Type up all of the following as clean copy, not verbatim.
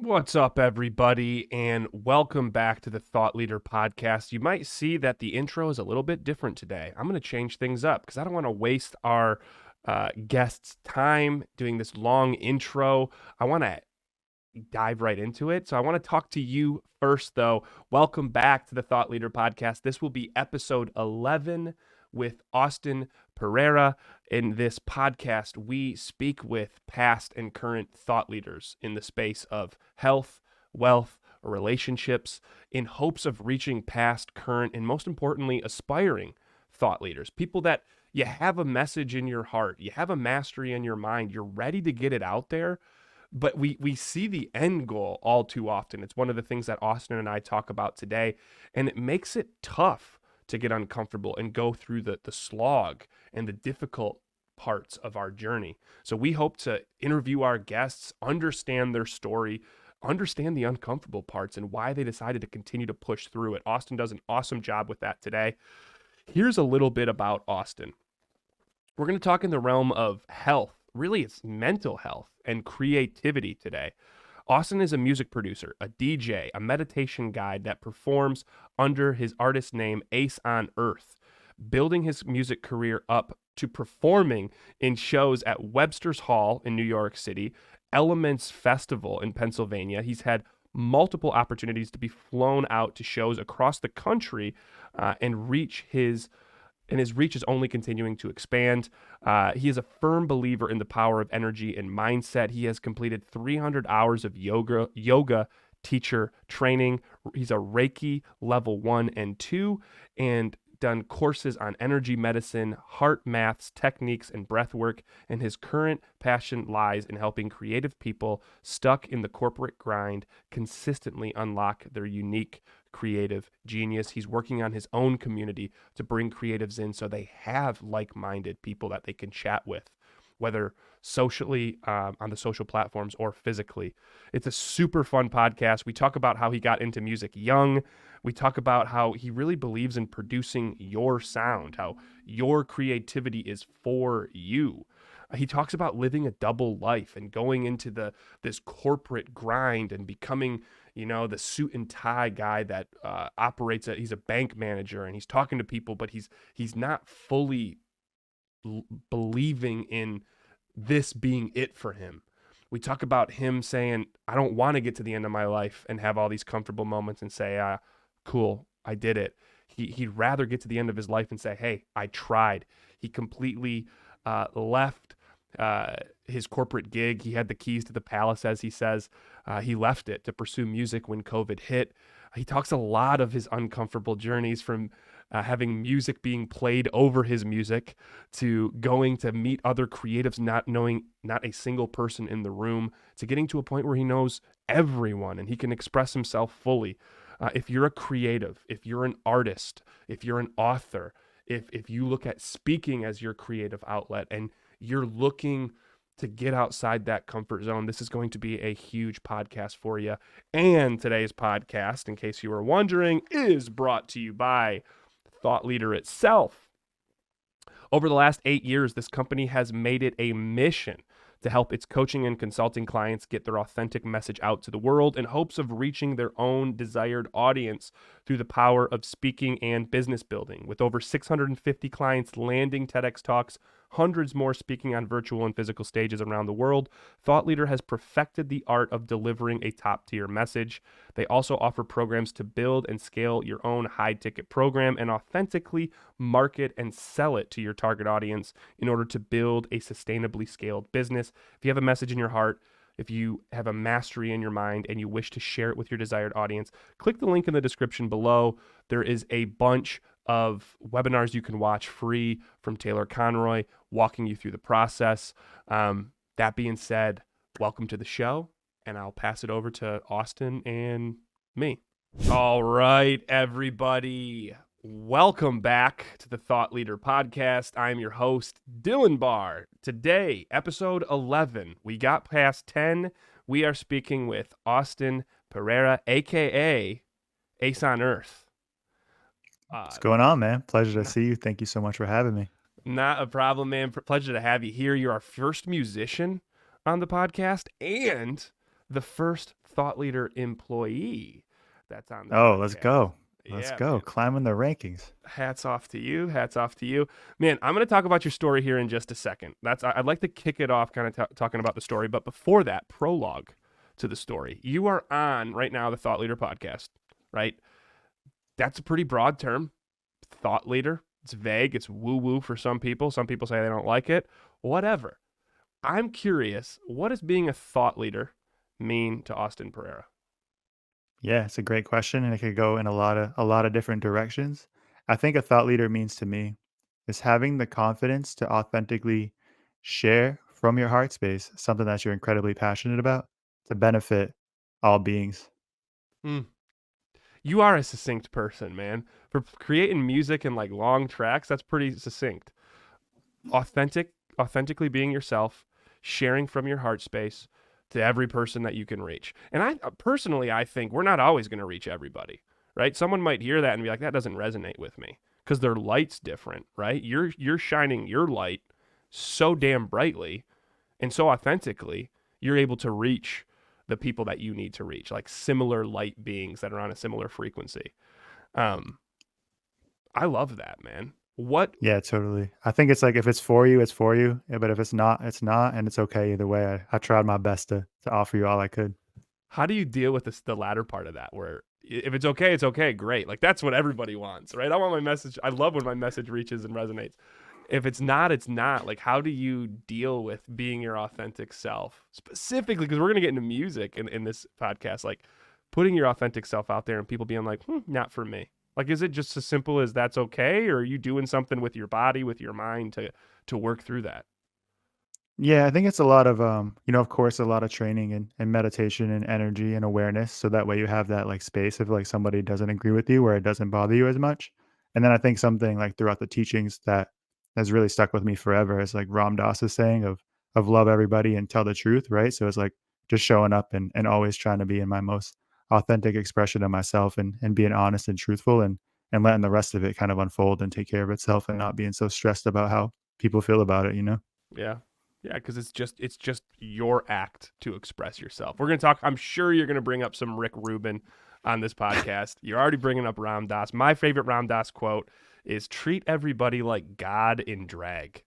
What's up, everybody, and welcome back to the Thought Leader Podcast. You might see that the intro is a little bit different today. I'm going to change things up because I don't want to waste our guests' time doing this long intro. I want to dive right into it. So I want to talk to you first, though. Welcome back to the Thought Leader Podcast. This will be episode 11 with Austin Pereira. In this podcast, we speak with past and current thought leaders in the space of health, wealth, or relationships in hopes of reaching past, current, and most importantly, aspiring thought leaders. People that you have a message in your heart, you have a mastery in your mind, you're ready to get it out there, but we see the end goal all too often. It's one of the things that Austin and I talk about today, and it makes it tough to get uncomfortable and go through the slog and the difficult parts of our journey. So we hope to interview our guests, understand their story, understand the uncomfortable parts and why they decided to continue to push through it. Austin does an awesome job with that today. Here's a little bit about Austin. We're going to talk in the realm of health. Really, it's mental health and creativity today. Austin is a music producer, a DJ, a meditation guide that performs under his artist name Ace on Earth, building his music career up to performing in shows at Websters Hall in New York City, Elements Festival in Pennsylvania. He's had multiple opportunities to be flown out to shows across the country and his reach is only continuing to expand. He is a firm believer in the power of energy and mindset. He has completed 300 hours of yoga teacher training. He's a Reiki level 1 and 2 and done courses on energy medicine, HeartMaths, techniques, and breathwork. And his current passion lies in helping creative people stuck in the corporate grind consistently unlock their unique creative genius. He's working on his own community to bring creatives in so they have like-minded people that they can chat with, whether socially on the social platforms or physically. It's a super fun podcast. We talk about how he got into music young. We talk about how he really believes in producing your sound, how your creativity is for you. He talks about living a double life and going into this corporate grind and becoming, the suit and tie guy that he's a bank manager and he's talking to people, but he's not fully believing in this being it for him. We talk about him saying, I don't want to get to the end of my life and have all these comfortable moments and say, cool, I did it. He'd rather get to the end of his life and say, hey, I tried. He completely left his corporate gig. He had the keys to the palace, as he says. He left it to pursue music when COVID hit. He talks a lot of his uncomfortable journeys from having music being played over his music to going to meet other creatives, not knowing not a single person in the room, to getting to a point where he knows everyone and he can express himself fully. If you're a creative, if you're an artist, if you're an author, if you look at speaking as your creative outlet and you're looking to get outside that comfort zone, this is going to be a huge podcast for you. And today's podcast, in case you were wondering, is brought to you by Thought Leader itself. Over the last 8 years, this company has made it a mission to help its coaching and consulting clients get their authentic message out to the world in hopes of reaching their own desired audience through the power of speaking and business building. With over 650 clients landing TEDx Talks, hundreds more speaking on virtual and physical stages around the world, Thought Leader has perfected the art of delivering a top-tier message. They also offer programs to build and scale your own high-ticket program and authentically market and sell it to your target audience in order to build a sustainably scaled business. If you have a message in your heart, if you have a mastery in your mind and you wish to share it with your desired audience, click the link in the description below. There is a bunch of webinars you can watch free from Taylor Conroy, walking you through the process. That being said, welcome to the show, and I'll pass it over to Austin and me. All right, everybody. Welcome back to the Thought Leader Podcast. I'm your host, Dylan Barr. Today, episode 11. We got past 10. We are speaking with Austin Pereira, a.k.a. Ace on Earth. What's going on, man? Pleasure to see you. Thank you so much for having me. Not a problem, man. Pleasure to have you here. You're our first musician on the podcast and the first thought leader employee that's on the Oh, let's podcast. go. Let's Yeah, go. man. Climbing the rankings. Hats off to you. Hats off to you, man. I'm going to talk about your story here in just a second. I'd like to kick it off, kind of talking about the story, but before that, prologue to the story. You are on right now the Thought Leader podcast, right? That's a pretty broad term, thought leader. It's vague. It's woo woo for some people. Some people say they don't like it. Whatever. I'm curious. What does being a thought leader mean to Austin Pereira? Yeah, it's a great question, and it could go in a lot of different directions. I think a thought leader means to me is having the confidence to authentically share from your heart space something that you're incredibly passionate about to benefit all beings. Hmm. You are a succinct person, man. For creating music and like long tracks, that's pretty succinct. Authentically being yourself, sharing from your heart space to every person that you can reach. And I personally, I think we're not always going to reach everybody, right? Someone might hear that and be like, that doesn't resonate with me because their light's different, right? You're shining your light so damn brightly and so authentically, you're able to reach the people that you need to reach, like similar light beings that are on a similar frequency. Um, I love that, man. What Yeah, totally. I think it's like if it's for you, it's for you. But if it's not, it's not, and it's okay either way. I tried my best to offer you all I could. How do you deal with the latter part of that where if it's okay, it's okay, great. Like that's what everybody wants, right? I want my message. I love when my message reaches and resonates. If it's not, it's not. Like, how do you deal with being your authentic self? Specifically, because we're going to get into music in this podcast, like putting your authentic self out there and people being like, not for me. Like, is it just as simple as that's okay? Or are you doing something with your body, with your mind to work through that? Yeah, I think it's a lot of of course, a lot of training and meditation and energy and awareness. So that way you have that like space if like somebody doesn't agree with you where it doesn't bother you as much. And then I think something like throughout the teachings that has really stuck with me forever is like Ram Dass's saying of love everybody and tell the truth, right? So it's like just showing up and always trying to be in my most authentic expression of myself and being honest and truthful and letting the rest of it kind of unfold and take care of itself and not being so stressed about how people feel about it, you know? Yeah. Yeah, because it's just your act to express yourself. We're gonna talk. I'm sure you're gonna bring up some Rick Rubin on this podcast. You're already bringing up Ram Dass. My favorite Ram Dass quote is "Treat everybody like God in drag."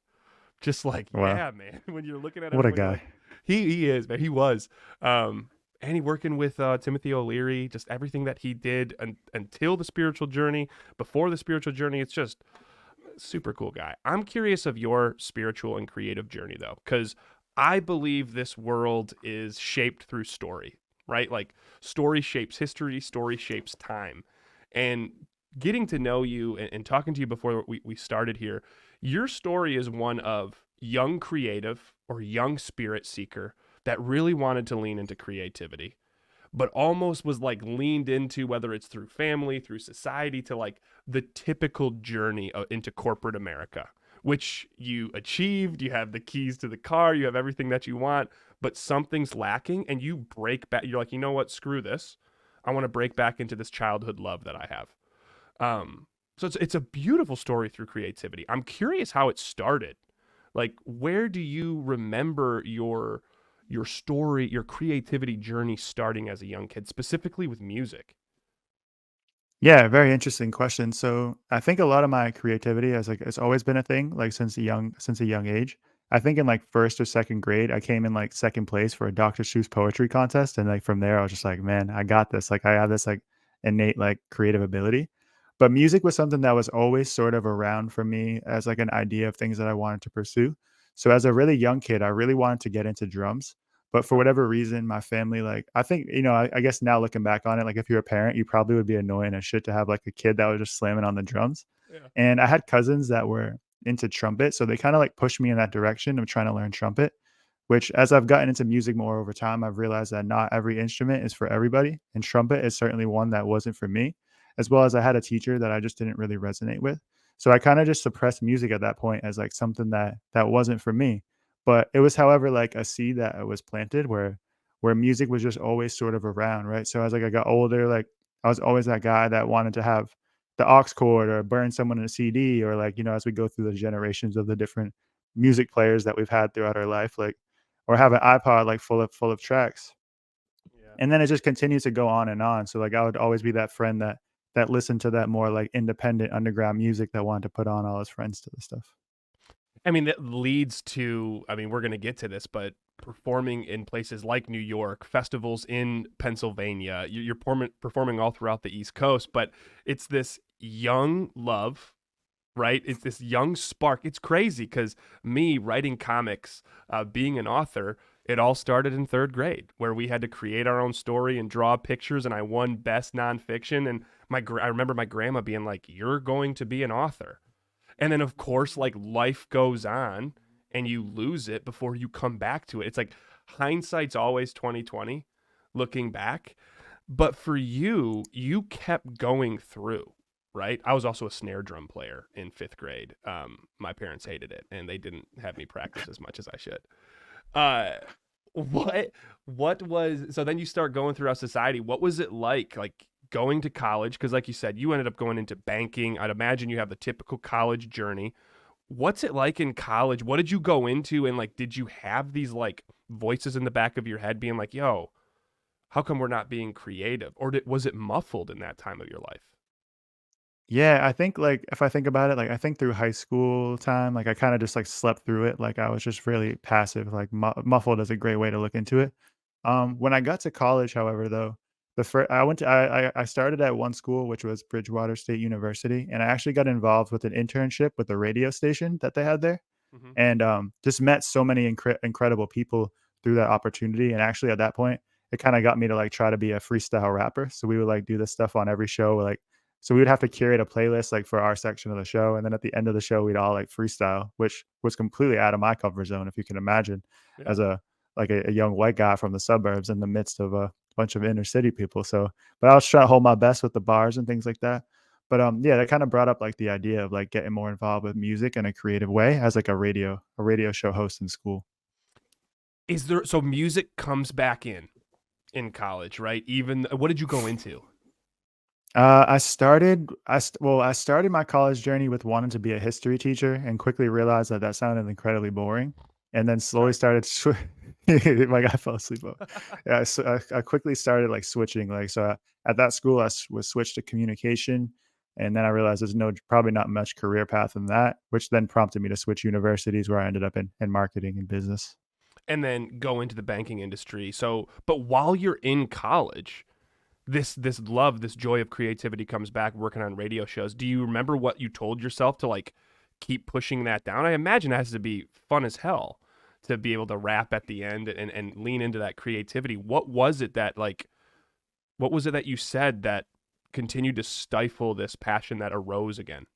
Just like, Wow. yeah, man. When you're looking at What a everyone, you're guy. like, he is, man. He was. And he working with Timothy O'Leary, just everything that he did until the spiritual journey, before the spiritual journey. It's just super cool guy. I'm curious of your spiritual and creative journey though, because I believe this world is shaped through story, right? Like story shapes history, story shapes time. And getting to know you and talking to you before we started here, your story is one of young creative or young spirit seeker that really wanted to lean into creativity but almost was like leaned into, whether it's through family, through society, to like the typical journey into corporate America, which you achieved. You have the keys to the car, you have everything that you want, but something's lacking and you break back. You're like, you know what? Screw this. I want to break back into this childhood love that I have. So it's a beautiful story through creativity. I'm curious how it started. Like, where do you remember your story, your creativity journey starting as a young kid, specifically with music? Yeah, very interesting question. So I think a lot of my creativity has like it's always been a thing, like since a young age. I think in like first or second grade, I came in like second place for a Dr. Seuss poetry contest. And like from there, I was just like, man, I got this. Like I have this like innate like creative ability. But music was something that was always sort of around for me as like an idea of things that I wanted to pursue. So as a really young kid, I really wanted to get into drums. But for whatever reason, my family, like, I think, I guess now looking back on it, like, if you're a parent, you probably would be annoying as shit to have like a kid that was just slamming on the drums. Yeah. And I had cousins that were into trumpet. So they kind of like pushed me in that direction of trying to learn trumpet, which as I've gotten into music more over time, I've realized that not every instrument is for everybody. And trumpet is certainly one that wasn't for me, as well as I had a teacher that I just didn't really resonate with. So I kind of just suppressed music at that point as like something that wasn't for me. But it was, however, like a seed that was planted where music was just always sort of around, right? So as like I got older, like I was always that guy that wanted to have the aux cord or burn someone in a CD or like, as we go through the generations of the different music players that we've had throughout our life, like or have an iPod like full of tracks. And then it just continues to go on and on. So like I would always be that friend that listened to that more like independent underground music that wanted to put on all his friends to the stuff. I mean, that leads to, I mean, we're going to get to this, but performing in places like New York, festivals in Pennsylvania, you're performing all throughout the East Coast, but it's this young love, right? It's this young spark. It's crazy because me writing comics, being an author, it all started in third grade where we had to create our own story and draw pictures, and I won best nonfiction. And I remember my grandma being like, "You're going to be an author." And then of course like life goes on and you lose it before you come back to it. It's like hindsight's always 2020 looking back. But for you, you kept going through, right? I was also a snare drum player in 5th grade. My parents hated it and they didn't have me practice as much as I should. Uh what what was so then you start going throughout society. What was it like going to college? Because like you said, you ended up going into banking. I'd imagine you have the typical college journey. What's it like in college? What did you go into? And like, did you have these like voices in the back of your head being like, yo, how come we're not being creative? Or was it muffled in that time of your life? Yeah, I think, like, if I think about it, like, I think through high school time, like, I kinda just, like, slept through it, like, I was just really passive, like, muffled is a great way to look into it. When I got to college, however, though, the first I went to I started at one school, which was Bridgewater State University, and I actually got involved with an internship with the radio station that they had there, Mm-hmm. and, just met so many incredible people through that opportunity, and actually, at that point, it kinda got me to, like, try to be a freestyle rapper, so we would, like, do this stuff on every show, like so we would have to curate a playlist, like, for our section of the show, and then at the end of the show, we'd all, like, freestyle, which was completely out of my comfort zone, if you can imagine, Yeah. as a young white guy from the suburbs in the midst of a bunch of inner city people, so but I was trying to hold my best with the bars and things like that. But, yeah, that kinda brought up, like, the idea of, like, getting more involved with music in a creative way as, like, a radio show host in school. Is there so music comes back in college, right? Even what did you go into? I started my college journey with wanting to be a history teacher and quickly realized that that sounded incredibly boring, and then slowly Sorry. started my guy fell asleep. Oh. Yeah, so I quickly started, like, switching, like, so, at that school, I was switched to communication, and then I realized there's probably not much career path in that, which then prompted me to switch universities where I ended up in marketing and business. And then go into the banking industry. So, but while you're in college, this love, this joy of creativity comes back working on radio shows. Do you remember what you told yourself to like keep pushing that down? I imagine it has to be fun as hell to be able to rap at the end and lean into that creativity. What was it that you said that continued to stifle this passion that arose again?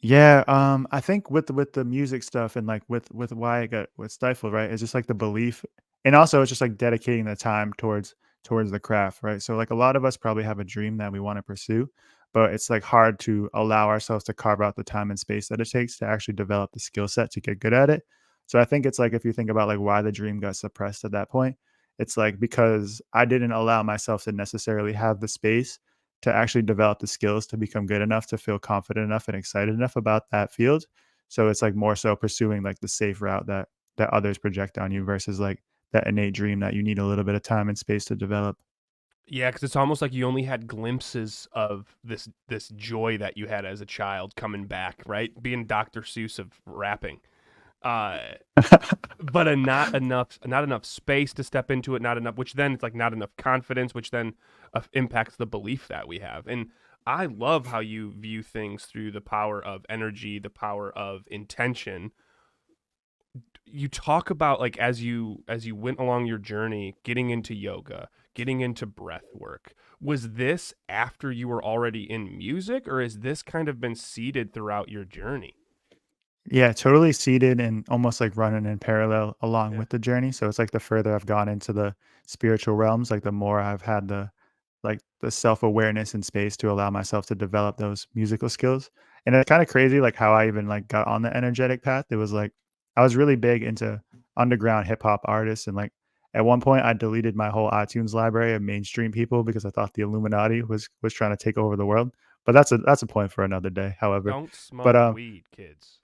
Yeah, I think with the music stuff and like with why it got with stifled, right? It's just like the belief, and also it's just like dedicating the time towards the craft, right? So like a lot of us probably have a dream that we want to pursue, but it's like hard to allow ourselves to carve out the time and space that it takes to actually develop the skill set to get good at it. So I think it's like if you think about like why the dream got suppressed at that point, it's like because I didn't allow myself to necessarily have the space to actually develop the skills to become good enough to feel confident enough and excited enough about that field. So it's like more so pursuing like the safe route that others project on you versus like that innate dream that you need a little bit of time and space to develop. Yeah, because it's almost like you only had glimpses of this joy that you had as a child coming back, right? Being Dr. Seuss of rapping. Uh, but not enough space to step into it, not enough, which then it's like not enough confidence, which then impacts the belief that we have. And I love how you view things through the power of energy, the power of intention. You talk about like as you went along your journey, getting into yoga, getting into breath work. Was this after you were already in music, or has this kind of been seeded throughout your journey? Yeah, totally seated and almost like running in parallel along Yeah. with the journey. So it's like the further I've gone into the spiritual realms, like the more I've had the self-awareness and space to allow myself to develop those musical skills. And it's kind of crazy like how I even like got on the energetic path. It was like I was really big into underground hip hop artists, and like at one point I deleted my whole iTunes library of mainstream people because I thought the Illuminati was trying to take over the world. But that's a point for another day, however. Don't But smoke weed, kids.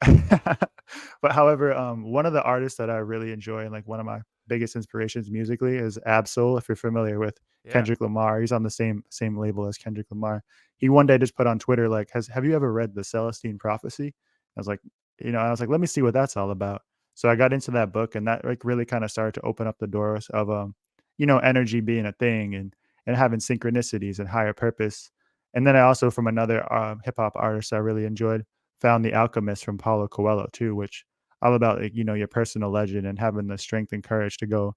But however, one of the artists that I really enjoy and like one of my biggest inspirations musically is Absol. If you're familiar with Yeah. Kendrick Lamar, he's on the same label as Kendrick Lamar. He one day just put on Twitter like, "Has have you ever read the Celestine Prophecy?" I was like, I was like, "Let me see what that's all about." So I got into that book, and that like really kind of started to open up the doors of energy being a thing, and having synchronicities and higher purpose. And then I also, from another hip hop artist I really enjoyed, found The Alchemist from Paulo Coelho too, which all about like, your personal legend and having the strength and courage to go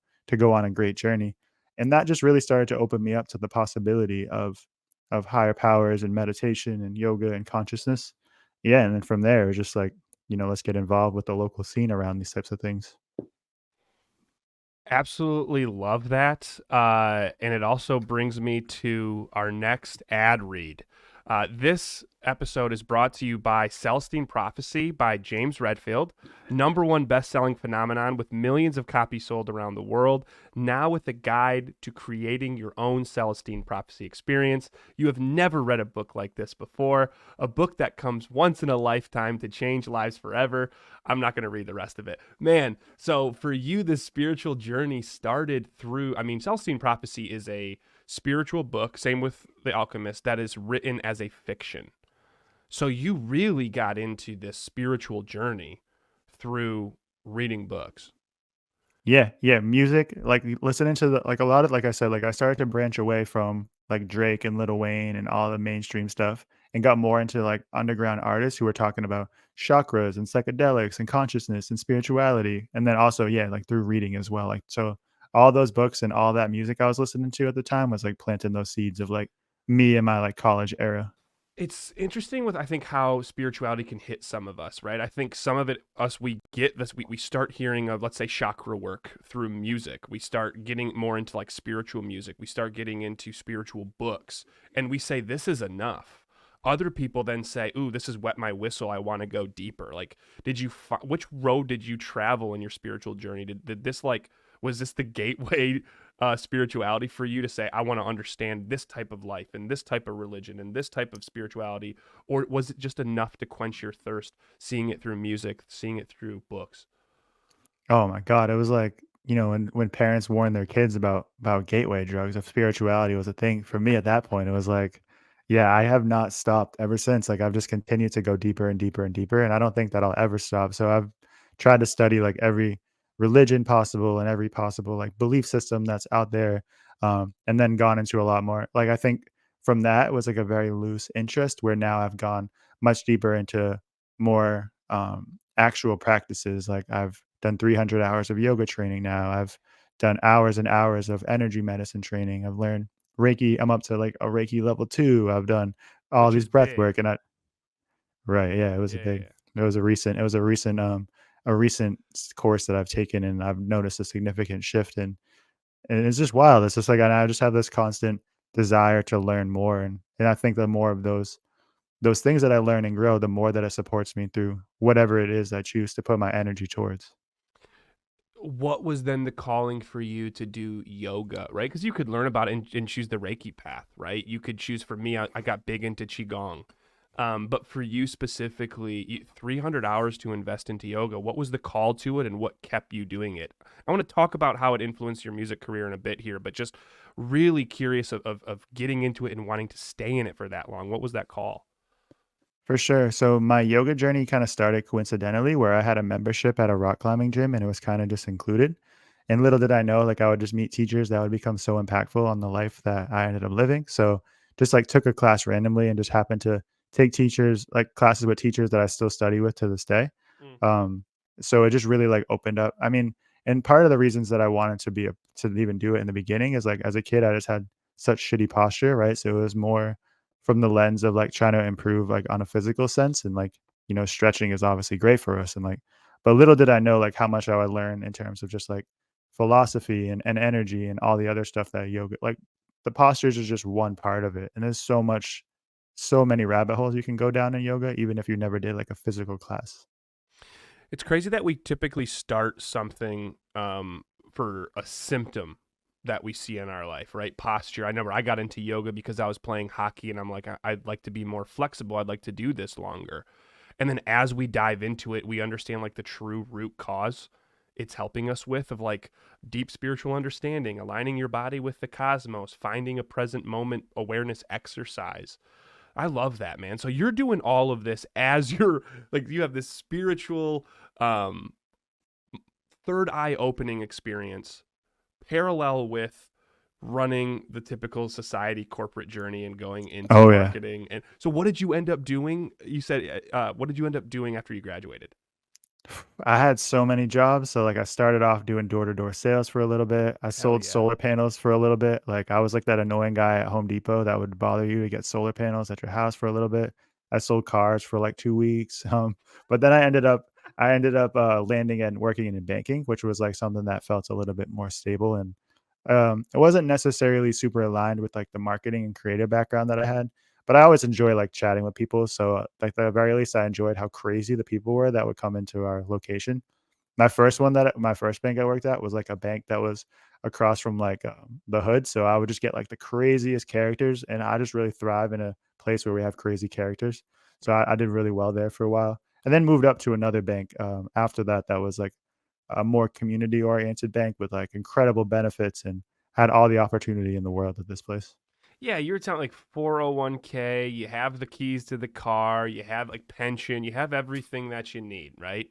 on a great journey. And that just really started to open me up to the possibility of higher powers and meditation and yoga and consciousness. Yeah, and then from there, it was just like, let's get involved with the local scene around these types of things. Absolutely love that. And it also brings me to our next ad read. This episode is brought to you by Celestine Prophecy by James Redfield, number one best-selling phenomenon with millions of copies sold around the world. Now with a guide to creating your own Celestine Prophecy experience. You have never read a book like this before, a book that comes once in a lifetime to change lives forever. I'm not going to read the rest of it. Man, so for you, this spiritual journey started through, I mean, Celestine Prophecy is a spiritual book, same with The Alchemist, that is written as a fiction. So you really got into this spiritual journey through reading books. Yeah, yeah, music, like, listening to the like, a lot of like I said, like, I started to branch away from, like, Drake and Lil Wayne and all the mainstream stuff, and got more into, like, underground artists who were talking about chakras and psychedelics and consciousness and spirituality, and then also, yeah, like, through reading as well, like, so all those books and all that music I was listening to at the time was, like, planting those seeds of, like, me in my, like, college era. It's interesting with I think how spirituality can hit some of us, right? I think some of it us we get this we start hearing of, let's say, chakra work through music. We start getting more into like spiritual music. We start getting into spiritual books, and we say this is enough. Other people then say, "Ooh, this is wet my whistle. I want to go deeper." Like, which road did you travel in your spiritual journey? Did this like was this the gateway spirituality for you to say, I want to understand this type of life and this type of religion and this type of spirituality? Or was it just enough to quench your thirst, seeing it through music, seeing it through books? Oh my god, it was like, when parents warn their kids about gateway drugs, if spirituality was a thing, for me at that point, it was like, yeah, I have not stopped ever since. Like, I've just continued to go deeper and deeper and deeper, and I don't think that I'll ever stop. So I've tried to study like every religion possible and every possible like belief system that's out there, and then gone into a lot more. Like, I think from that it was like a very loose interest where now I've gone much deeper into more actual practices. Like, I've done 300 hours of yoga training now. I've done hours and hours of energy medicine training. I've learned Reiki. I'm up to like a Reiki level 2. I've done all Which is these breath big. work, and I right, yeah, it was a Yeah, yeah, big yeah. it was a recent course that I've taken, and I've noticed a significant shift. And it's just wild. It's just like, and I just have this constant desire to learn more, and I think the more of those things that I learn and grow, the more that it supports me through whatever it is I choose to put my energy towards. What was then the calling for you to do yoga, right? Because you could learn about it and choose the Reiki path, right? You could choose, for me, I got big into Qigong. But for you specifically, 300 hours to invest into yoga, what was the call to it and what kept you doing it? I want to talk about how it influenced your music career in a bit here, but just really curious of getting into it and wanting to stay in it for that long. What was that call? For sure. So my yoga journey kind of started coincidentally where I had a membership at a rock climbing gym, and it was kind of just included. And little did I know, like, I would just meet teachers that would become so impactful on the life that I ended up living. So just like took a class randomly and just happened to take teachers, like classes with teachers that I still study with to this day. Mm-hmm. Um, so it just really like opened up. I mean, and part of the reasons that I wanted to even do it in the beginning is like as a kid, I just had such shitty posture, right? So it was more from the lens of like trying to improve like on a physical sense, and like, stretching is obviously great for us, and like, but little did I know like how much I would learn in terms of just like philosophy and energy and all the other stuff that yoga, like, the postures is just one part of it, and there's so many rabbit holes you can go down in yoga even if you never did like a physical class. It's crazy that we typically start something for a symptom that we see in our life, right? Posture. I remember I got into yoga because I was playing hockey and I'm like, I'd like to be more flexible. I'd like to do this longer. And then as we dive into it, we understand like the true root cause it's helping us with of like deep spiritual understanding, aligning your body with the cosmos, finding a present moment awareness exercise. I love that, man. So you're doing all of this as you're like you have this spiritual um third eye opening experience parallel with running the typical society corporate journey and going into Oh yeah. marketing. And so what did you end up doing? You said what did you end up doing after you graduated? I had so many jobs. So like I started off doing door-to-door sales for a little bit. I Hell sold yeah. solar panels for a little bit. Like I was like that annoying guy at Home Depot that would bother you to get solar panels at your house for a little bit. I sold cars for like 2 weeks. But then I ended up landing and working in banking, which was like something that felt a little bit more stable and it wasn't necessarily super aligned with like the marketing and creative background that I had, but I always enjoy like chatting with people. So, like, at the very least, I enjoyed how crazy the people were that would come into our location. My first bank I worked at was like a bank that was across from like the hood. So I would just get like the craziest characters, and I just really thrive in a place where we have crazy characters. So I did really well there for a while, and then moved up to another bank after that. That was like a more community oriented bank with like incredible benefits and had all the opportunity in the world at this place. Yeah, you were telling like 401k, you have the keys to the car, you have like pension, you have everything that you need, right?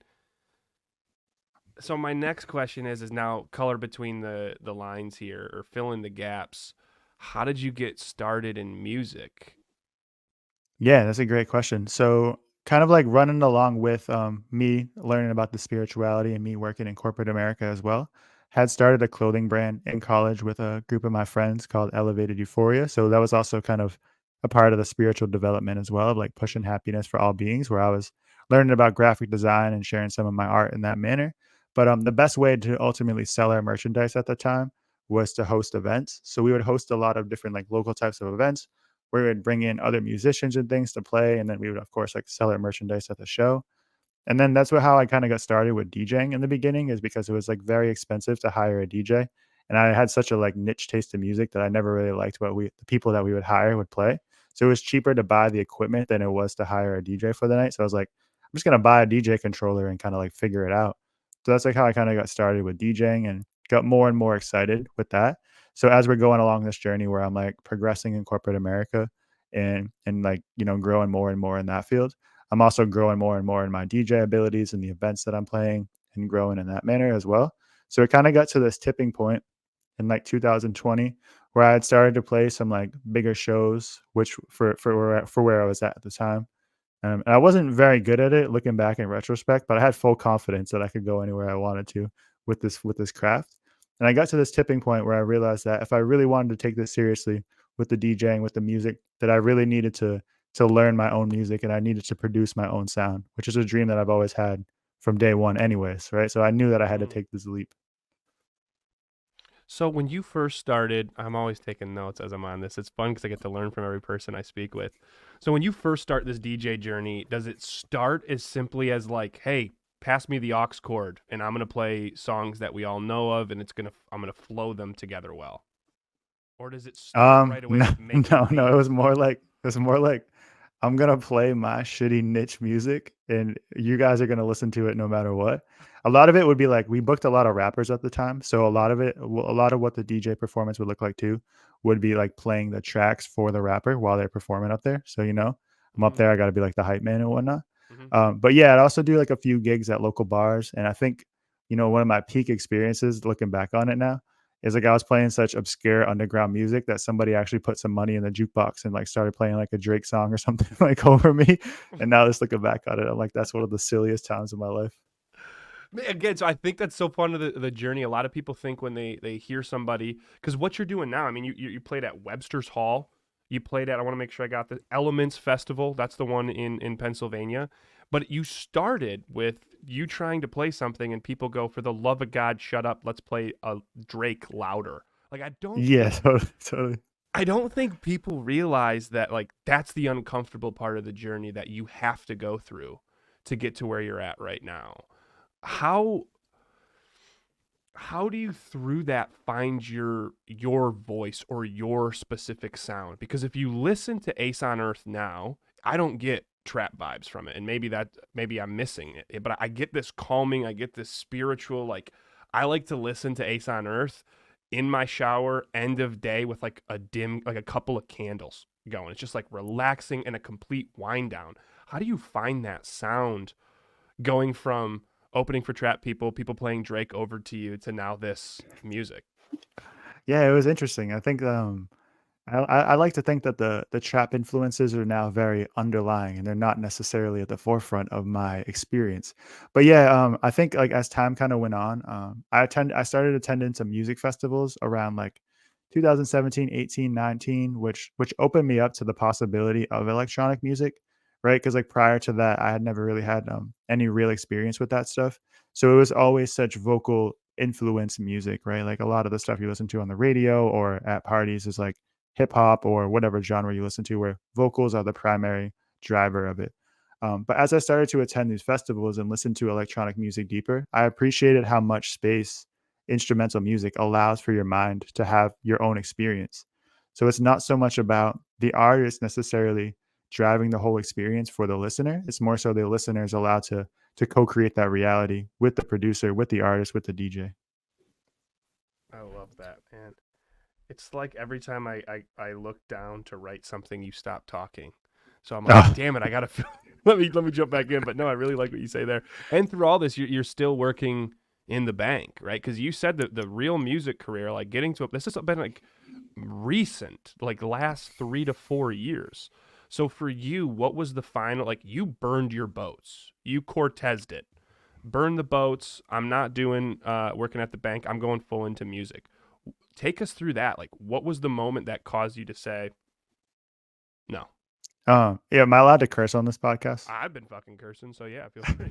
So my next question is now color between the lines here or fill in the gaps. How did you get started in music? Yeah, that's a great question. So, kind of like running along with me learning about the spirituality and me working in corporate America as well, had started a clothing brand in college with a group of my friends called Elevated Euphoria. So, that was also kind of a part of the spiritual development as well, of like pushing happiness for all beings, where I was learning about graphic design and sharing some of my art in that manner. But the best way to ultimately sell our merchandise at the time was to host events. So, we would host a lot of different like local types of events we would bring in other musicians and things to play, and then we would, of course, like sell our merchandise at the show. And then that's how I kind of got started with DJing in the beginning, is because it was like very expensive to hire a DJ, and I had such a like niche taste in music that I never really liked what the people that we would hire would play. So it was cheaper to buy the equipment than it was to hire a DJ for the night. So I was like, I'm just gonna buy a DJ controller and kind of like figure it out. So that's like how I kind of got started with DJing and got more and more excited with that. So as we're going along this journey where I'm like progressing in corporate America and like growing more and more in that field, I'm also growing more and more in my DJ abilities and the events that I'm playing and growing in that manner as well. So it kind of got to this tipping point in like 2020 where I had started to play some like bigger shows, which for where I was at the time. And I wasn't very good at it looking back in retrospect, but I had full confidence that I could go anywhere I wanted to with this craft. And I got to this tipping point where I realized that if I really wanted to take this seriously with the DJing, with the music, that I really needed to learn my own music and I needed to produce my own sound, which is a dream that I've always had from day one anyways, right? So I knew that I had to Mm. take this leap. So when you first started, I'm always taking notes as I'm on this. It's fun because I get to learn from every person I speak with. So when you first start this DJ journey, does it start as simply as like, hey, pass me the aux cord and I'm gonna play songs that we all know of and I'm gonna flow them together well? Or does it start right away No, with making no, no. beats? It was more like I'm gonna play my shitty niche music, and you guys are gonna listen to it no matter what. A lot of it would be like we booked a lot of rappers at the time, so a lot of what the DJ performance would look like too, would be like playing the tracks for the rapper while they're performing up there. So I'm up Mm-hmm. there, I got to be like the hype man and whatnot. Mm-hmm. But yeah, I'd also do like a few gigs at local bars, and I think one of my peak experiences looking back on it now is like I was playing such obscure underground music that somebody actually put some money in the jukebox and like started playing like a Drake song or something like over me. And now just looking back on it, I'm like, that's one of the silliest times of my life. Again, so I think that's so fun of the journey. A lot of people think when they hear somebody, because what you're doing now, I mean, you played at Websters Hall, you played at, I want to make sure I got the Elements Festival, that's the one in Pennsylvania, but you started with you trying to play something and people go, for the love of God, shut up, let's play a Drake louder. Like Yeah, totally, totally. I don't think people realize that like that's the uncomfortable part of the journey that you have to go through to get to where you're at right now. How how do you through that find your voice or your specific sound? Because if you listen to Ace on Earth now, I don't get trap vibes from it, and maybe I'm missing it, but I get this calming, I get this spiritual, like I like to listen to Ace on Earth in my shower, end of day, with like a couple of candles going. It's just like relaxing and a complete wind down. How do you find that sound going from opening for trap people playing Drake over to you to now this music? Yeah, it was interesting. I think I like to think that the trap influences are now very underlying and they're not necessarily at the forefront of my experience. But yeah, I think like as time kind of went on, I started attending some music festivals around like 2017, 18, 19, which opened me up to the possibility of electronic music, right? Because like prior to that, I had never really had any real experience with that stuff. So it was always such vocal influence music, right? Like a lot of the stuff you listen to on the radio or at parties is like hip hop or whatever genre you listen to, where vocals are the primary driver of it. But as I started to attend these festivals and listen to electronic music deeper, I appreciated how much space instrumental music allows for your mind to have your own experience. So it's not so much about the artist necessarily driving the whole experience for the listener. It's more so the listener is allowed to co-create that reality with the producer, with the artist, with the DJ. I love that, man. It's like every time I look down to write something, you stop talking. So I'm like, Oh, damn it, I gotta let me jump back in. But no, I really like what you say there. And through all this, you're still working in the bank, right? Because you said that the real music career, like getting to this has been like recent, like last 3 to 4 years. So for you, what was the final? Like you burned your boats, you Cortezed it, burn the boats. I'm not doing working at the bank. I'm going full into music. Take us through that. Like, what was the moment that caused you to say no? yeah. Am I allowed to curse on this podcast? I've been fucking cursing, so yeah, feel free.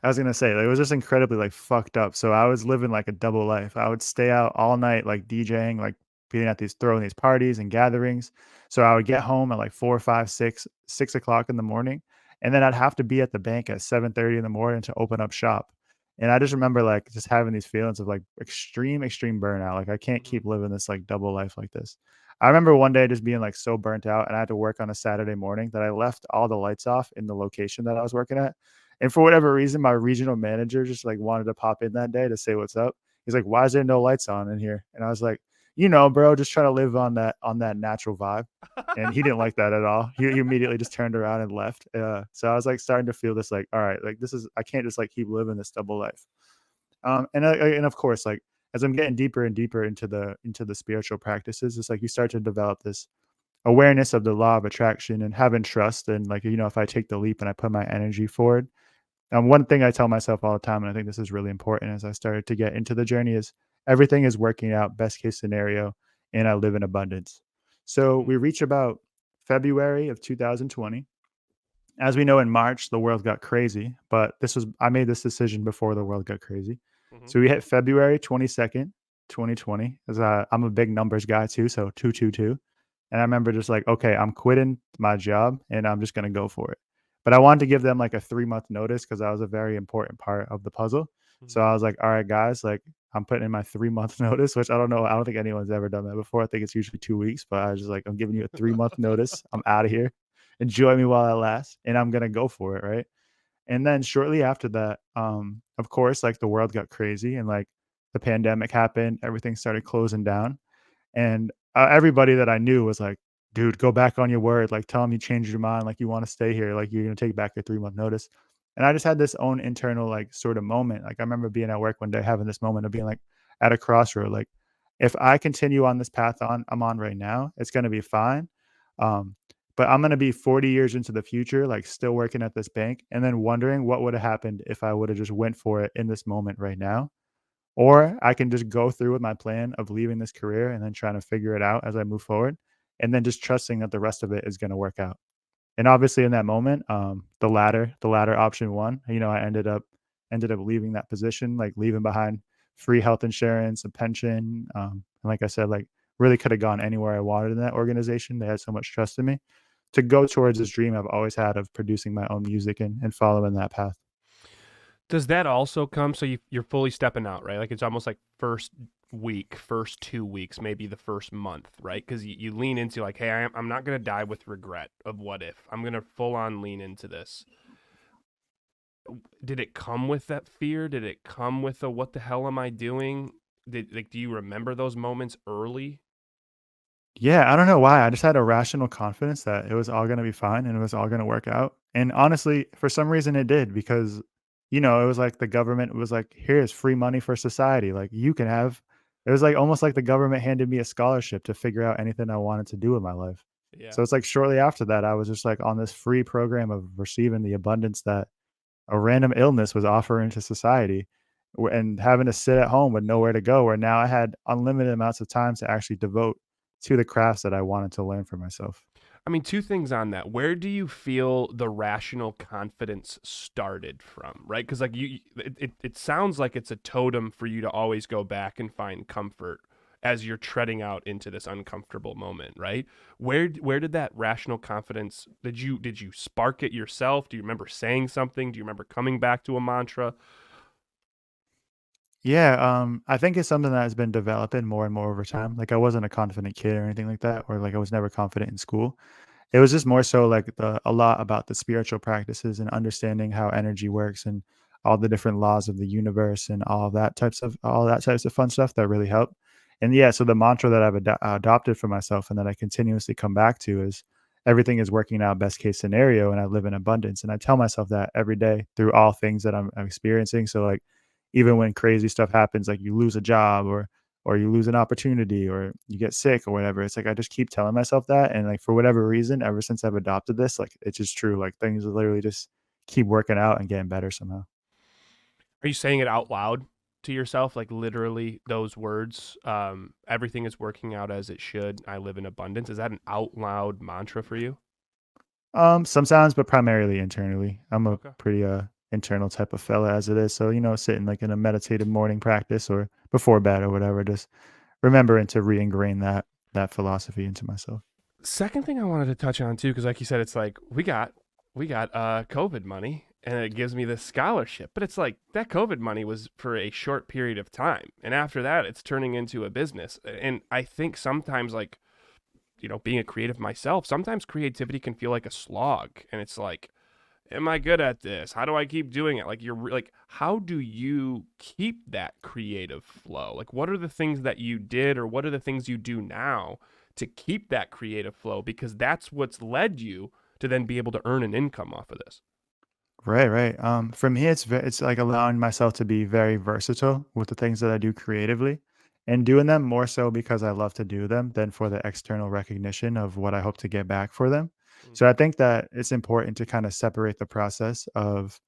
I was gonna say like, it was just incredibly like fucked up. So I was living like a double life. I would stay out all night like DJing, like being at these throwing these parties and gatherings. So I would get home at like 4, 5, 6 o'clock in the morning, and then I'd have to be at the bank at 7:30 in the morning to open up shop. And I just remember like just having these feelings of like extreme burnout. Like I can't Mm-hmm. keep living this like double life like this. I remember one day just being like so burnt out, and I had to work on a Saturday morning that I left all the lights off in the location that I was working at. And for whatever reason, my regional manager just like wanted to pop in that day to say what's up. He's like, "Why is there no lights on in here?" And I was like, bro, just trying to live on that natural vibe. And he didn't like that at all. He immediately just turned around and left. So I was like starting to feel this like, all right, like this is I can't just like keep living this double life. And of course, like as I'm getting deeper and deeper into the spiritual practices, it's like you start to develop this awareness of the law of attraction and having trust. And like, if I take the leap and I put my energy forward, one thing I tell myself all the time, and I think this is really important as I started to get into the journey, is everything is working out best case scenario, and I live in abundance. So Mm-hmm. we reach about February of 2020. As we know, in March, the world got crazy, but I made this decision before the world got crazy. Mm-hmm. So we hit February 22nd, 2020. As I'm a big numbers guy too, so 222. And I remember just like, okay, I'm quitting my job and I'm just gonna go for it. But I wanted to give them like a 3 month notice because that was a very important part of the puzzle. So Mm-hmm. I was like, all right, guys, like I'm putting in my 3 month notice, which I don't know. I don't think anyone's ever done that before. I think it's usually 2 weeks, but I was just like, I'm giving you a 3 month notice. I'm out of here. Enjoy me while I last, and I'm gonna go for it, right? And then shortly after that, of course, like the world got crazy and like the pandemic happened, everything started closing down, and everybody that I knew was like, "Dude, go back on your word. Like, tell them you changed your mind. Like, you want to stay here. Like, you're gonna take back your 3 month notice." And I just had this own internal like sort of moment. Like, I remember being at work one day having this moment of being like at a crossroad. Like, if I continue on this path I'm on right now, it's gonna be fine. Um, but I'm gonna be 40 years into the future, like still working at this bank, and then wondering what would have happened if I would have just went for it in this moment right now. Or I can just go through with my plan of leaving this career and then trying to figure it out as I move forward, and then just trusting that the rest of it is going to work out. And obviously, in that moment, the latter option won. I ended up leaving that position, like leaving behind free health insurance, a pension, and like I said, like really could have gone anywhere I wanted in that organization. They had so much trust in me to go towards this dream I've always had of producing my own music and following that path. Does that also come? So you're fully stepping out, right? Like it's almost like week, first 2 weeks, maybe the first month, right? Because you lean into like, hey, I'm not going to die with regret of what if. I'm going to full on lean into this. Did it come with that fear? Did it come with a what the hell am I doing? Do you remember those moments early? Yeah, I don't know why. I just had a rational confidence that it was all gonna be fine and it was all gonna work out. And honestly, for some reason it did because, it was like the government was like, here's free money for society. Like you can have it was like almost like the government handed me a scholarship to figure out anything I wanted to do in my life. Yeah. So it's like shortly after that, I was just like on this free program of receiving the abundance that a random illness was offering to society and having to sit at home with nowhere to go, where now I had unlimited amounts of time to actually devote to the crafts that I wanted to learn for myself. I mean, two things on that. Where do you feel the rational confidence started from, right? Because like it sounds like it's a totem for you to always go back and find comfort as you're treading out into this uncomfortable moment, right? Where did that rational confidence did you spark it yourself? Do you remember saying something? Do you remember coming back to a mantra? Yeah, I think it's something that has been developing more and more over time. Like I wasn't a confident kid or anything like that, or like I was never confident in school. It was just more so like a lot about the spiritual practices and understanding how energy works and all the different laws of the universe and all that types of fun stuff that really help. And yeah, so the mantra that I've adopted for myself and that I continuously come back to is everything is working out best case scenario and I live in abundance. And I tell myself that every day through all things that I'm experiencing. So like even when crazy stuff happens, like you lose a job or you lose an opportunity or you get sick or whatever. It's like I just keep telling myself that. And like for whatever reason, ever since I've adopted this, like it's just true. Like things literally just keep working out and getting better somehow. Are you saying it out loud to yourself, like literally those words? Everything is working out as it should. I live in abundance. Is that an out loud mantra for you? Sometimes, but primarily internally. I'm a Okay. pretty internal type of fella as it is. So, sitting like in a meditative morning practice or before bed or whatever, just remembering to re-ingrain that philosophy into myself. Second thing I wanted to touch on too, because like you said, it's like we got COVID money and it gives me this scholarship. But it's like that COVID money was for a short period of time. And after that it's turning into a business. And I think sometimes like, being a creative myself, sometimes creativity can feel like a slog. And it's like, am I good at this? How do I keep doing it? Like like, how do you keep that creative flow? Like, what are the things that you did, or what are the things you do now to keep that creative flow? Because that's what's led you to then be able to earn an income off of this. Right, right. For me, it's like allowing myself to be very versatile with the things that I do creatively, and doing them more so because I love to do them than for the external recognition of what I hope to get back for them. So I Mm-hmm. think that it's important to kind of separate the process of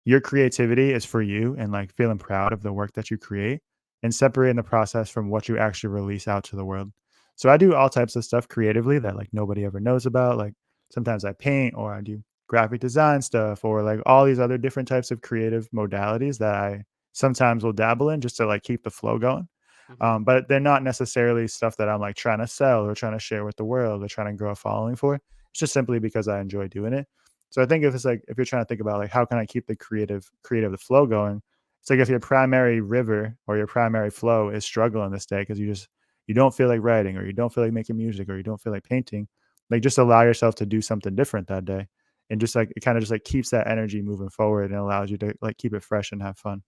your creativity is for you and like feeling proud of the work that you create and separating the process from what you actually release out to the world. So I do all types of stuff creatively that like nobody ever knows about. Like sometimes I paint or I do graphic design stuff or like all these other different types of creative modalities that I sometimes will dabble in just to like keep the flow going. Mm-hmm. But they're not necessarily stuff that I'm like trying to sell or trying to share with the world or trying to grow a following for. It's just simply because I enjoy doing it. So I think if it's like if you're trying to think about like how can I keep the creative the flow going, it's like if your primary river or your primary flow is struggling this day because you don't feel like writing or you don't feel like making music or you don't feel like painting, like just allow yourself to do something different that day. And just like it kind of just like keeps that energy moving forward and allows you to like keep it fresh and have fun.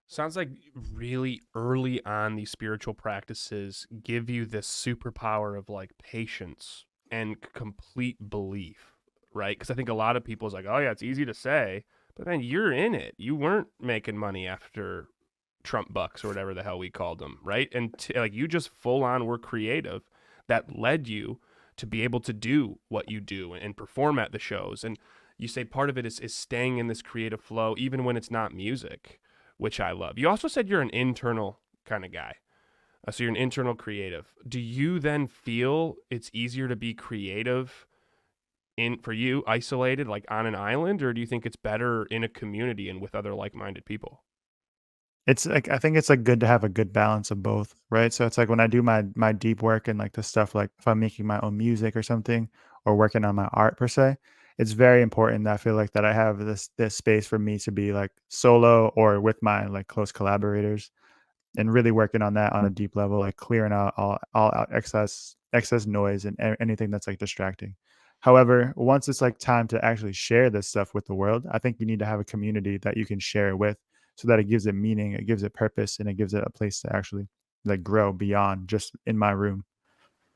Sounds like really early on, these spiritual practices give you this superpower of like patience and complete belief, right? Because I think a lot of people is like, oh yeah, it's easy to say, but man, you're in it. You weren't making money after Trump bucks or whatever the hell we called them, right? And like you just full on were creative that led you to be able to do what you do and perform at the shows. And you say part of it is staying in this creative flow, even when it's not music, which I love. You also said you're an internal kind of guy. So you're an internal creative. Do you then feel it's easier to be creative in for you isolated like on an island, or do you think it's better in a community and with other like-minded people? It's like I think it's like good to have a good balance of both, right? So it's like when I do my deep work and like the stuff like if I'm making my own music or something or working on my art per se, it's very important that I feel like that I have this space for me to be like solo or with my like close collaborators and really working on that on a deep level, like clearing out all out excess noise and anything that's like distracting. However, once it's like time to actually share this stuff with the world, I think you need to have a community that you can share it with so that it gives it meaning, it gives it purpose, and it gives it a place to actually like grow beyond just in my room.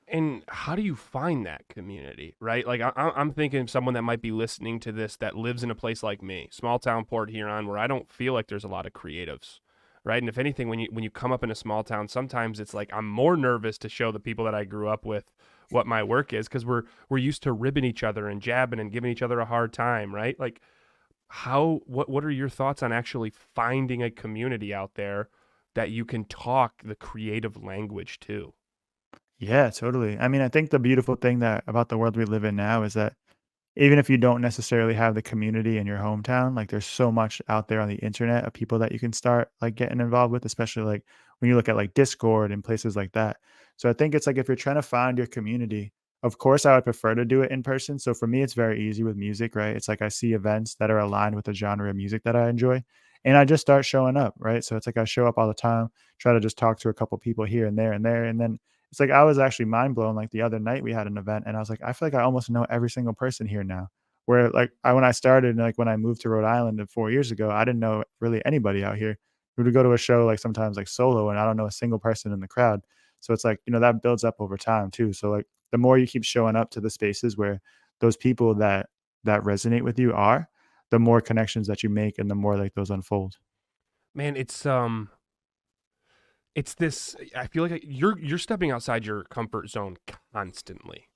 And how do you find that community, right? Like I'm thinking of someone that might be listening to this that lives in a place like me, small town Port Huron, where I don't feel like there's a lot of creatives, right? And if anything, when you come up in a small town, sometimes it's like I'm more nervous to show the people that I grew up with what my work is because we're used to ribbing each other and jabbing and giving each other a hard time, right? Like what are your thoughts on actually finding a community out there that you can talk the creative language to? Yeah, totally. I mean, I think the beautiful thing that about the world we live in now is that even if you don't necessarily have the community in your hometown, like there's so much out there on the internet of people that you can start like getting involved with, especially like when you look at like Discord and places like that. So I think it's like if you're trying to find your community, of course I would prefer to do it in person. So for me, it's very easy with music, right? It's like I see events that are aligned with the genre of music that I enjoy. And I just start showing up, right? So it's like I show up all the time, try to just talk to a couple people here and there and there. And then it's like I was actually mind blown. Like the other night we had an event and I was like, I feel like I almost know every single person here now. Where like when I started, like when I moved to Rhode Island 4 years ago, I didn't know really anybody out here. We would go to a show like sometimes like solo, and I don't know a single person in the crowd. So it's like, that builds up over time too. So like the more you keep showing up to the spaces where those people that resonate with you are, the more connections that you make and the more like those unfold. Man, it's this. I feel like you're stepping outside your comfort zone constantly,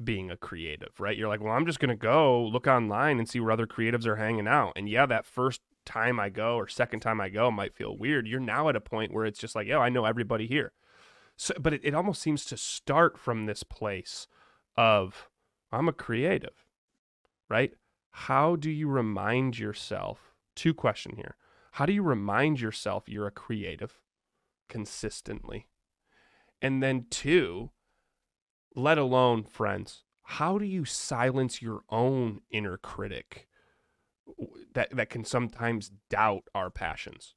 being a creative, right? You're like, well, I'm just gonna go look online and see where other creatives are hanging out. And yeah, that first time I go or second time I go might feel weird. You're now at a point where it's just like, yeah, I know everybody here. So, but it almost seems to start from this place of I'm a creative, right? How do you remind yourself? Two question here. How do you remind yourself you're a creative consistently? And then two, let alone friends, how do you silence your own inner critic that can sometimes doubt our passions?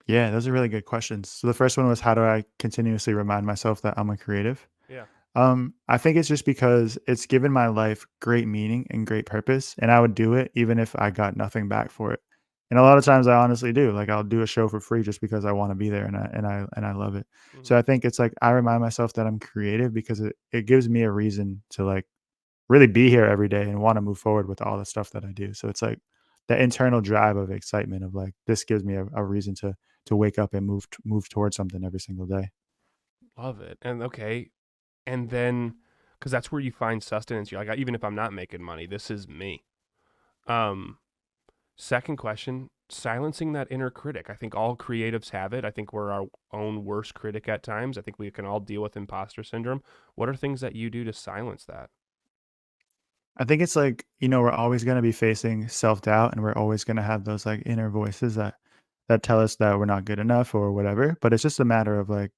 Yeah, those are really good questions. So the first one was how do I continuously remind myself that I'm a creative? Yeah. I think it's just because it's given my life great meaning and great purpose, and I would do it even if I got nothing back for it. And a lot of times I honestly do. Like I'll do a show for free just because I want to be there and I love it. Mm-hmm. So I think it's like I remind myself that I'm creative because it gives me a reason to like really be here every day and want to move forward with all the stuff that I do. So it's like the internal drive of excitement of like this gives me a reason to wake up and move towards something every single day. Love it. And okay. And then, because that's where you find sustenance. You're like, even if I'm not making money, this is me. Um, Second question, silencing that inner critic. I think all creatives have it. I think we're our own worst critic at times. I think we can all deal with imposter syndrome. What are things that you do to silence that? I think it's like, we're always going to be facing self-doubt and we're always going to have those like inner voices that tell us that we're not good enough or whatever, but it's just a matter of like,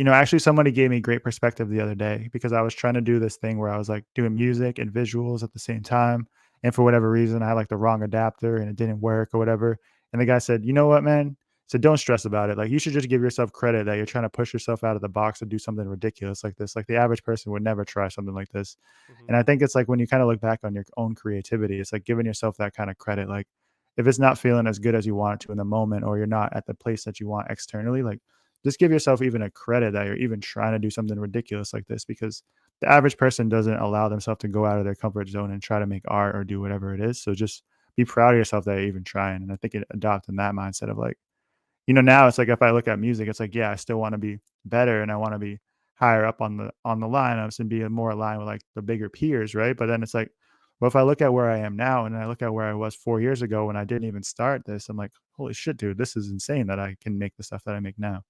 actually somebody gave me great perspective the other day because I was trying to do this thing where I was like doing music and visuals at the same time. And for whatever reason, I had like the wrong adapter and it didn't work or whatever. And the guy said, you know what, man? So don't stress about it. Like you should just give yourself credit that you're trying to push yourself out of the box and do something ridiculous like this. Like the average person would never try something like this. Mm-hmm. And I think it's like when you kind of look back on your own creativity, it's like giving yourself that kind of credit. Like if it's not feeling as good as you want it to in the moment, or you're not at the place that you want externally, like just give yourself even a credit that you're even trying to do something ridiculous like this because the average person doesn't allow themselves to go out of their comfort zone and try to make art or do whatever it is. So just be proud of yourself that you're even trying. And I think it adopting that mindset of like, now it's like if I look at music, it's like, yeah, I still want to be better and I want to be higher up on the lineups and be more aligned with like the bigger peers, right? But then it's like, well, if I look at where I am now and I look at where I was 4 years ago when I didn't even start this, I'm like, holy shit, dude, this is insane that I can make the stuff that I make now.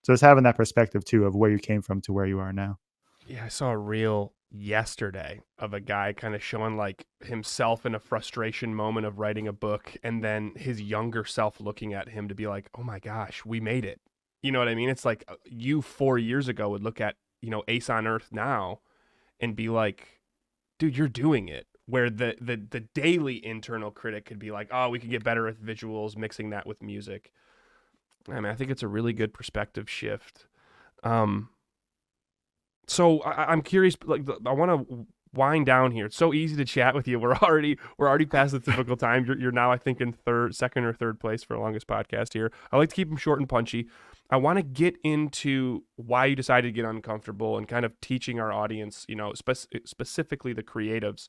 So it's having that perspective too of where you came from to where you are now. Yeah, I saw a reel yesterday of a guy kind of showing like himself in a frustration moment of writing a book and then his younger self looking at him to be like, "Oh my gosh, we made it." You know what I mean? It's like you 4 years ago would look at, Ace on Earth now and be like, "Dude, you're doing it." Where the daily internal critic could be like, "Oh, we could get better with visuals, mixing that with music." I mean, I think it's a really good perspective shift. Um, so I'm curious, like I want to wind down here. It's so easy to chat with you. We're already past the typical time. You're now, I think, in second or third place for the longest podcast here. I like to keep them short and punchy. I want to get into why you decided to get uncomfortable and kind of teaching our audience, specifically the creatives,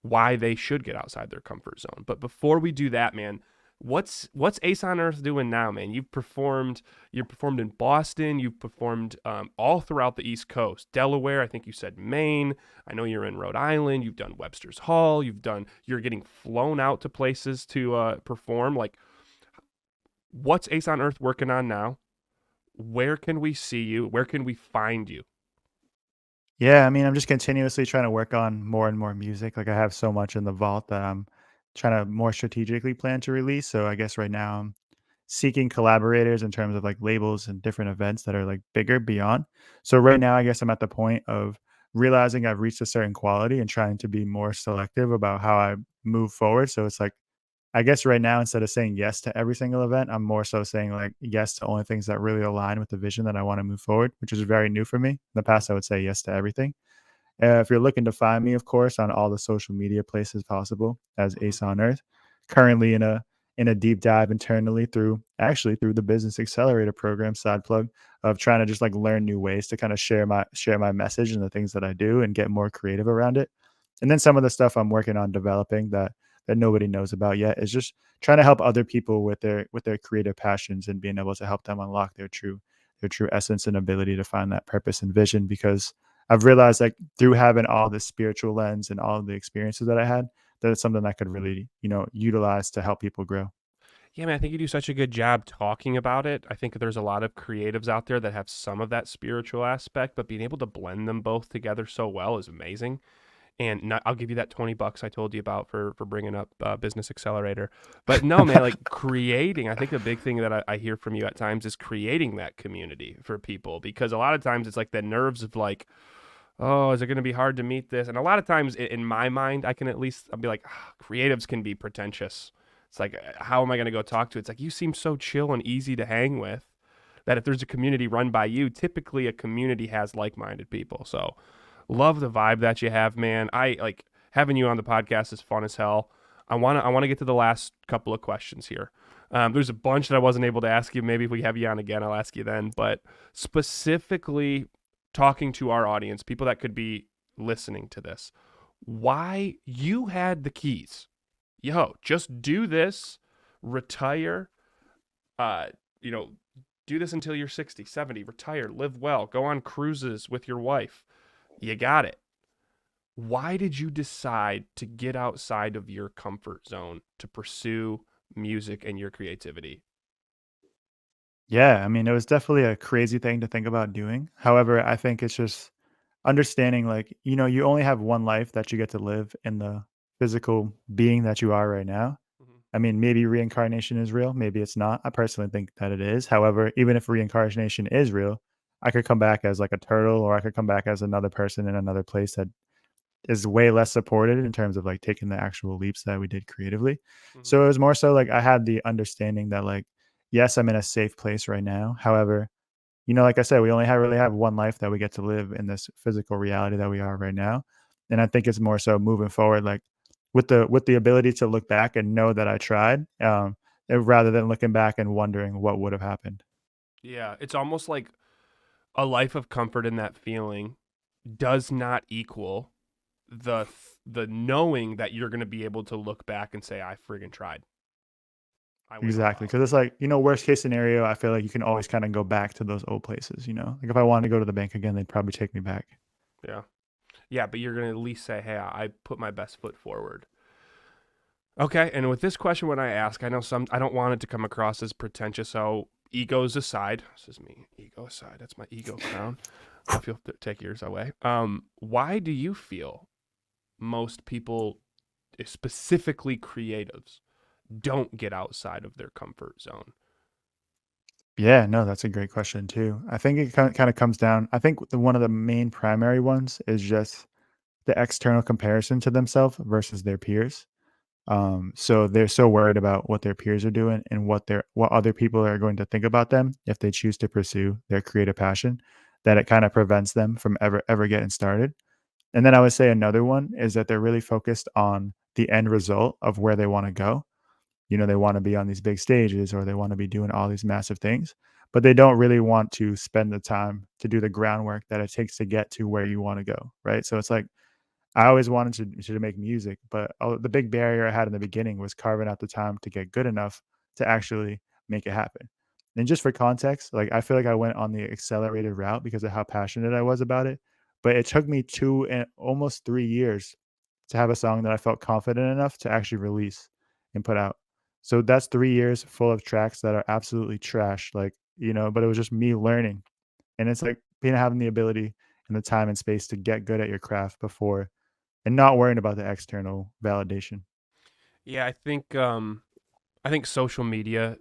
why they should get outside their comfort zone. But before we do that, man, what's Ace on Earth doing now, man? You performed in Boston, you've performed all throughout the East Coast, Delaware, I think you said Maine. I know you're in Rhode Island. You've done Websters Hall. You're getting flown out to places to perform. Like, what's Ace on Earth working on now? Where can we see you? Where can we find you? Yeah, I mean, I'm just continuously trying to work on more and more music. Like I have so much in the vault that I'm trying to more strategically plan to release. So I guess right now I'm seeking collaborators in terms of like labels and different events that are like bigger beyond. So right now I guess I'm at the point of realizing I've reached a certain quality and trying to be more selective about how I move forward. So it's like I guess right now, instead of saying yes to every single event, I'm more so saying like yes to only things that really align with the vision that I want to move forward, which is very new for me. In the past, I would say yes to everything. If you're looking to find me, of course, on all the social media places possible as Mhm. Ace on Earth, currently in a deep dive internally through the Business Accelerator program side plug of trying to just like learn new ways to kind of share my message and the things that I do and get more creative around it. And then some of the stuff I'm working on developing that nobody knows about yet is just trying to help other people with their creative passions and being able to help them unlock their true essence and ability to find that purpose and vision because I've realized like through having all this spiritual lens and all of the experiences that I had, that it's something I could really, utilize to help people grow. Yeah, man, I think you do such a good job talking about it. I think there's a lot of creatives out there that have some of that spiritual aspect, but being able to blend them both together so well is amazing. And I'll give you that $20 I told you about for bringing up Business Accelerator. But no, man, like creating, I think the big thing that I hear from you at times is creating that community for people because a lot of times it's like the nerves of like, oh, is it going to be hard to meet this? And a lot of times in my mind, I'll be like, creatives can be pretentious. It's like, how am I going to go talk to? It's like, you seem so chill and easy to hang with that if there's a community run by you, typically a community has like minded people. So love the vibe that you have, man. I like having you on the podcast is fun as hell. I want to get to the last couple of questions here. There's a bunch that I wasn't able to ask you. Maybe if we have you on again, I'll ask you then. But specifically talking to our audience, people that could be listening to this, why you had the keys. Yo, just do this, retire, uh, you know, do this until you're 60, 70, retire, live well, go on cruises with your wife. You got it. Why did you decide to get outside of your comfort zone to pursue music and your creativity? Yeah, I mean, it was definitely a crazy thing to think about doing. However, I think it's just understanding like, you only have one life that you get to live in the physical being that you are right now. Mm-hmm. I mean, maybe reincarnation is real, maybe it's not. I personally think that it is. However, even if reincarnation is real, I could come back as like a turtle or I could come back as another person in another place that is way less supported in terms of like taking the actual leaps that we did creatively. Mm-hmm. So it was more so like I had the understanding that like, yes, I'm in a safe place right now. However, like I said, we only really have one life that we get to live in this physical reality that we are right now. And I think it's more so moving forward, like with the ability to look back and know that I tried, rather than looking back and wondering what would have happened. Yeah, it's almost like a life of comfort in that feeling does not equal the the knowing that you're going to be able to look back and say I friggin' tried. I went all Exactly. out. Because it's like, worst case scenario, I feel like you can always kind of go back to those old places. Like if I wanted to go to the bank again, they'd probably take me back. Yeah. Yeah, but you're going to at least say, "Hey, I put my best foot forward." Okay, and with this question when I ask, I don't want it to come across as pretentious, so egos aside, this is me, ego aside. That's my ego crown. If you'll take yours away. Why do you feel most people, specifically creatives, don't get outside of their comfort zone? Yeah, no, that's a great question too. I think it kind of comes down. I think one of the main primary ones is just the external comparison to themselves versus their peers. So they're so worried about what their peers are doing and what other people are going to think about them if they choose to pursue their creative passion, that it kind of prevents them from ever getting started. And then I would say another one is that they're really focused on the end result of where they want to go. They want to be on these big stages or they want to be doing all these massive things, but they don't really want to spend the time to do the groundwork that it takes to get to where you want to go. Right. So it's like I always wanted to make music, but the big barrier I had in the beginning was carving out the time to get good enough to actually make it happen. And just for context, like I feel like I went on the accelerated route because of how passionate I was about it. But it took me 2 and almost 3 years to have a song that I felt confident enough to actually release and put out. So that's 3 years full of tracks that are absolutely trash, but it was just me learning. And it's like being having the ability and the time and space to get good at your craft before and not worrying about the external validation. Yeah, I think social media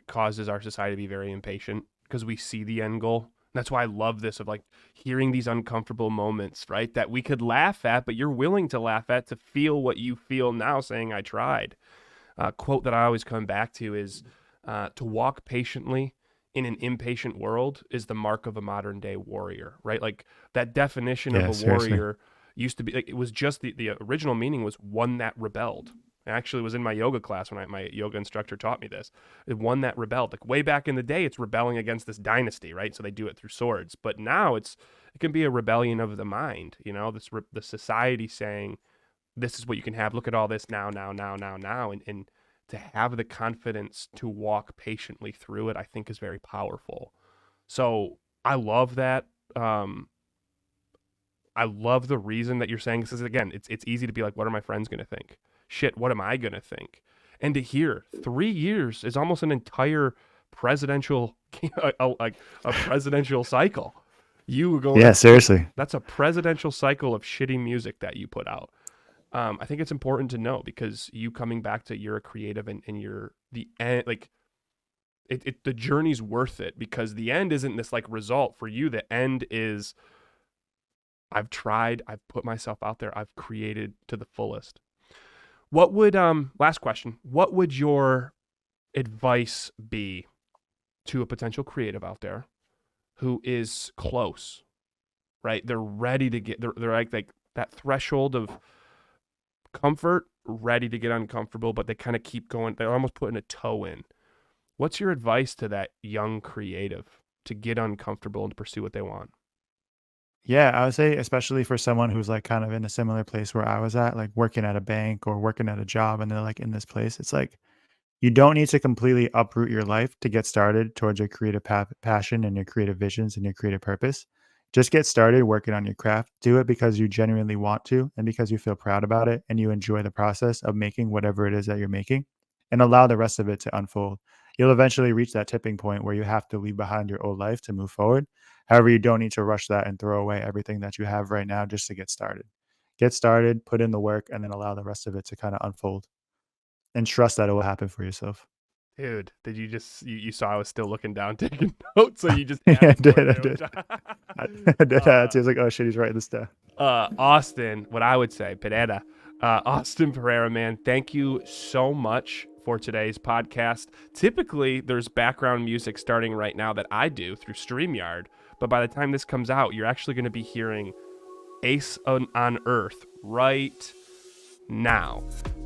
causes our society to be very impatient because we see the end goal. That's why I love this of like hearing these uncomfortable moments, right? That we could laugh at, but you're willing to laugh at to feel what you feel now saying, I tried. Quote that I always come back to is to walk patiently in an impatient world is the mark of a modern day warrior, right? Like that definition of Yeah, a seriously. warrior used to be like, it was just the original meaning was one that rebelled. It actually was in my yoga class when my yoga instructor taught me this. One that rebelled. Like way back in the day, it's rebelling against this dynasty, right? So they do it through swords. But now it can be a rebellion of the mind, the society saying, this is what you can have. Look at all this now, now. And to have the confidence to walk patiently through it, I think is very powerful. So I love that. I love the reason that you're saying this is, again, it's easy to be like, what are my friends going to think? Shit, what am I going to think? And to hear 3 years is almost an entire presidential, like a presidential cycle. You go, Yeah, seriously. that's a presidential cycle of shitty music that you put out. I think it's important to know because you coming back to you're a creative and you're the end, like the journey's worth it because the end isn't this like result for you. The end is I've tried, I've put myself out there, I've created to the fullest. What would last question, what would your advice be to a potential creative out there who is close, right? They're ready to get they're like that threshold of comfort, ready to get uncomfortable, but they kind of keep going. They're almost putting a toe in. What's your advice to that young creative to get uncomfortable and to pursue what they want? Yeah, I would say especially for someone who's like kind of in a similar place where I was at, like working at a bank or working at a job and they're like in this place. It's like you don't need to completely uproot your life to get started towards your creative passion and your creative visions and your creative purpose. Just get started working on your craft. Do it because you genuinely want to and because you feel proud about it and you enjoy the process of making whatever it is that you're making and allow the rest of it to unfold. You'll eventually reach that tipping point where you have to leave behind your old life to move forward. However, you don't need to rush that and throw away everything that you have right now just to get started. Get started, put in the work, and then allow the rest of it to kind of unfold and trust that it will happen for yourself. Dude, did you just you saw I was still looking down taking notes, so you just Yeah, I added more did. I to did. it. I did that. So I was like, oh shit, he's writing this down. Austin, what I would say, Pereira, Austin Pereira, man, thank you so much for today's podcast. Typically, there's background music starting right now that I do through StreamYard, but by the time this comes out, you're actually going to be hearing Ace on Earth right now.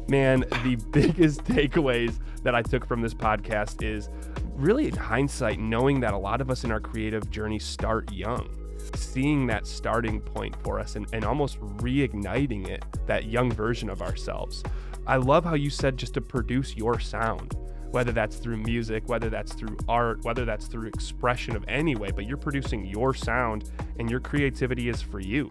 Man, the biggest takeaways that I took from this podcast is really in hindsight, knowing that a lot of us in our creative journey start young, seeing that starting point for us and almost reigniting it, that young version of ourselves. I love how you said just to produce your sound, whether that's through music, whether that's through art, whether that's through expression of any way, but you're producing your sound and your creativity is for you.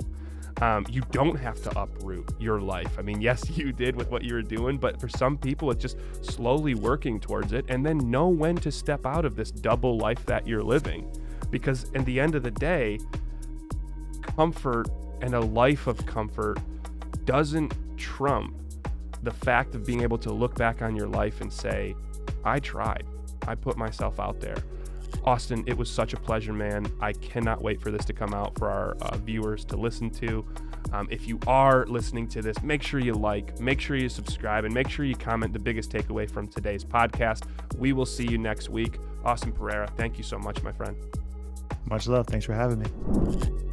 You don't have to uproot your life. I mean, yes, you did with what you were doing, but for some people, it's just slowly working towards it and then know when to step out of this double life that you're living. Because in the end of the day, comfort and a life of comfort doesn't trump the fact of being able to look back on your life and say, I tried. I put myself out there. Austin, it was such a pleasure, man. I cannot wait for this to come out for our viewers to listen to. If you are listening to this, make sure you like, make sure you subscribe, and make sure you comment the biggest takeaway from today's podcast. We will see you next week. Austin Pereira, thank you so much, my friend. Much love. Thanks for having me.